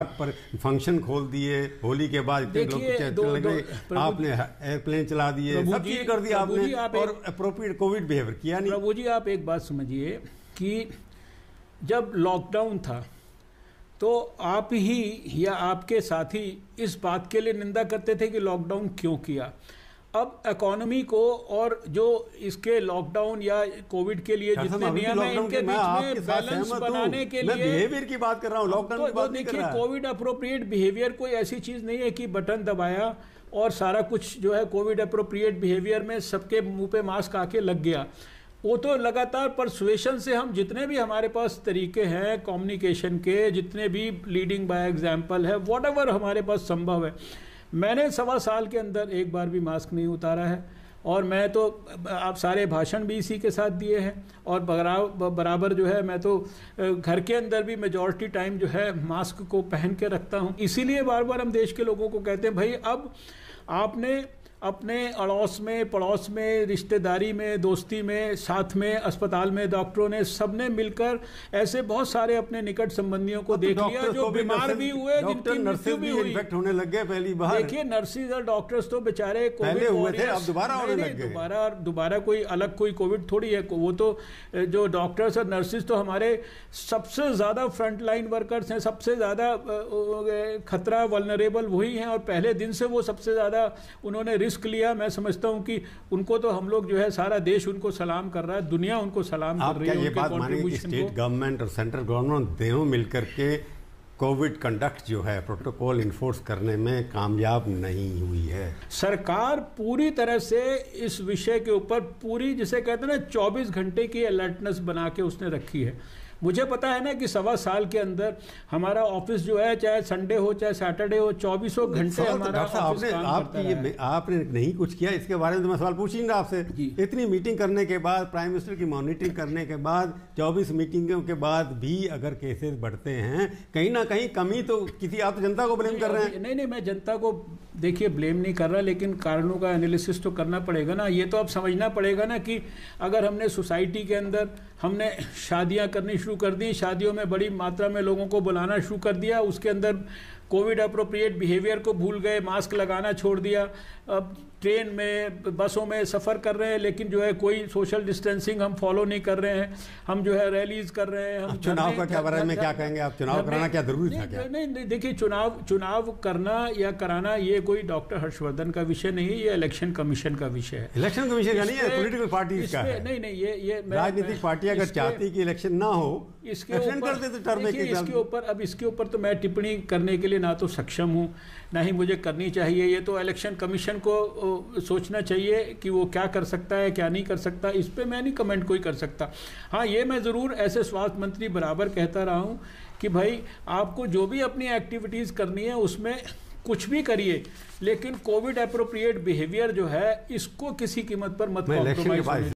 पर फंक्शन खोल दिए, होली के बाद इतने लोग लग गए, आपने एयरप्लेन चला दिए, सब चीज कर दिया आपने और अप्रोप्रिएट कोविड बिहेवियर किया नहीं। प्रभु जी, आप एक बात समझिए कि जब लॉकडाउन था तो आप ही या आपके साथी इस बात के लिए निंदा करते थे कि लॉकडाउन क्यों किया। अब इकोनॉमी को और जो इसके लॉकडाउन या कोविड के लिए जितने नियम हैं इनके बीच में बैलेंस बनाने के लिए बिहेवियर की बात कर रहा हूं, लॉकडाउन की बात नहीं कर रहा। कोविड अप्रोप्रिएट बिहेवियर कोई ऐसी चीज नहीं है कि बटन दबाया और सारा कुछ जो है कोविड अप्रोप्रिएट बिहेवियर में सबके मुंह पे मास्क आके लग गया। वो तो लगातार परसुएशन से हम जितने भी हमारे पास तरीके हैं कम्युनिकेशन के, जितने भी लीडिंग बाय एग्जाम्पल है, व्हाटएवर हमारे पास संभव है, मैंने 1.25 साल के अंदर एक बार भी मास्क नहीं उतारा है। और मैं तो आप सारे भाषण भी इसी के साथ दिए हैं और बराबर जो है मैं तो घर के अंदर भी मेजॉरिटी टाइम जो है मास्क को पहन के रखता हूं। इसीलिए बार बार हम देश के लोगों को कहते हैं भाई अब आपने अपने अड़ोस में, पड़ोस में, रिश्तेदारी में, दोस्ती में, साथ में, अस्पताल में डॉक्टरों ने सबने मिलकर ऐसे बहुत सारे अपने निकट संबंधियों को देख लिया जो बीमार भी हुए, जिनकी मृत्यु भी हुई। इन्फेक्ट होने लग गए पहली बार। देखिए नर्सिस और डॉक्टर्स तो बेचारे पहले हुए थे, अब दोबारा होने लग गए। दोबारा कोई अलग कोई कोविड थोड़ी है। वो तो जो डॉक्टर्स और नर्सिस तो हमारे सबसे ज्यादा फ्रंट लाइन वर्कर्स हैं, सबसे ज्यादा खतरा वल्नरेबल वही हैं और पहले दिन से वो सबसे ज्यादा उन्होंने रिस्क लिया। मैं समझता हूं कि उनको तो हम लोग जो है सारा देश उनको सलाम कर रहा है, दुनिया उनको सलाम कर रही है। ये बात मानेंगे स्टेट गवर्नमेंट और सेंट्रल गवर्नमेंट दोनों मिलकर के कोविड कंडक्ट जो है प्रोटोकॉल इन्फोर्स करने में कामयाब नहीं हुई है। सरकार पूरी तरह से इस विषय के ऊपर पूरी जिसे कहते हैं ना 24 घंटे की अलर्टनेस बना के उसने रखी है। मुझे पता है ना कि 1.25 साल के अंदर हमारा ऑफिस जो है चाहे संडे हो चाहे सैटरडे हो 24 घंटे हमारा ऑफिस काम करता है। आपने नहीं कुछ किया इसके बारे में तो मैं सवाल पूछूंगा आपसे। इतनी मीटिंग करने के बाद, प्राइम मिनिस्टर की मॉनिटरिंग करने के बाद, 24 मीटिंगों के बाद भी अगर केसेस बढ़ते हैं, कहीं ना कहीं कमी तो किसी, आप जनता को ब्लेम कर रहे हैं। नहीं, मैं जनता को देखिए ब्लेम नहीं कर रहा, लेकिन कारणों का एनालिसिस तो करना पड़ेगा ना। ये तो अब समझना पड़ेगा ना कि अगर हमने सोसाइटी के अंदर हमने शादियां करनी शुरू कर दी, शादियों में बड़ी मात्रा में लोगों को बुलाना शुरू कर दिया, उसके अंदर कोविड अप्रोप्रिएट बिहेवियर को भूल गए, मास्क लगाना छोड़ दिया, अब ट्रेन में बसों में सफ़र कर रहे हैं लेकिन जो है कोई सोशल डिस्टेंसिंग हम फॉलो नहीं कर रहे हैं, हम जो है रैलीज कर रहे हैं। हम चुनाव का क्या बारे में क्या कहेंगे आप? चुनाव कराना क्या जरूरी था क्या? नहीं, देखिए चुनाव करना या कराना ये कोई डॉक्टर हर्षवर्धन का विषय नहीं है, ये इलेक्शन कमीशन का विषय है। इलेक्शन कमीशन का नहीं है, पॉलिटिकल पार्टी का है। नहीं, ये राजनीतिक पार्टी अगर चाहती कि इलेक्शन ना हो, इसके ऊपर तो मैं टिप्पणी करने के लिए ना तो सक्षम हूं ना ही मुझे करनी चाहिए। ये तो इलेक्शन कमीशन को सोचना चाहिए कि वो क्या कर सकता है क्या नहीं कर सकता, इस पे मैं नहीं कमेंट कोई कर सकता। हाँ, ये मैं ज़रूर ऐसे स्वास्थ्य मंत्री बराबर कहता रहा हूं कि भाई आपको जो भी अपनी एक्टिविटीज़ करनी है उसमें कुछ भी करिए, लेकिन कोविड अप्रोप्रिएट बिहेवियर जो है इसको किसी कीमत पर मत कॉम्प्रोमाइज।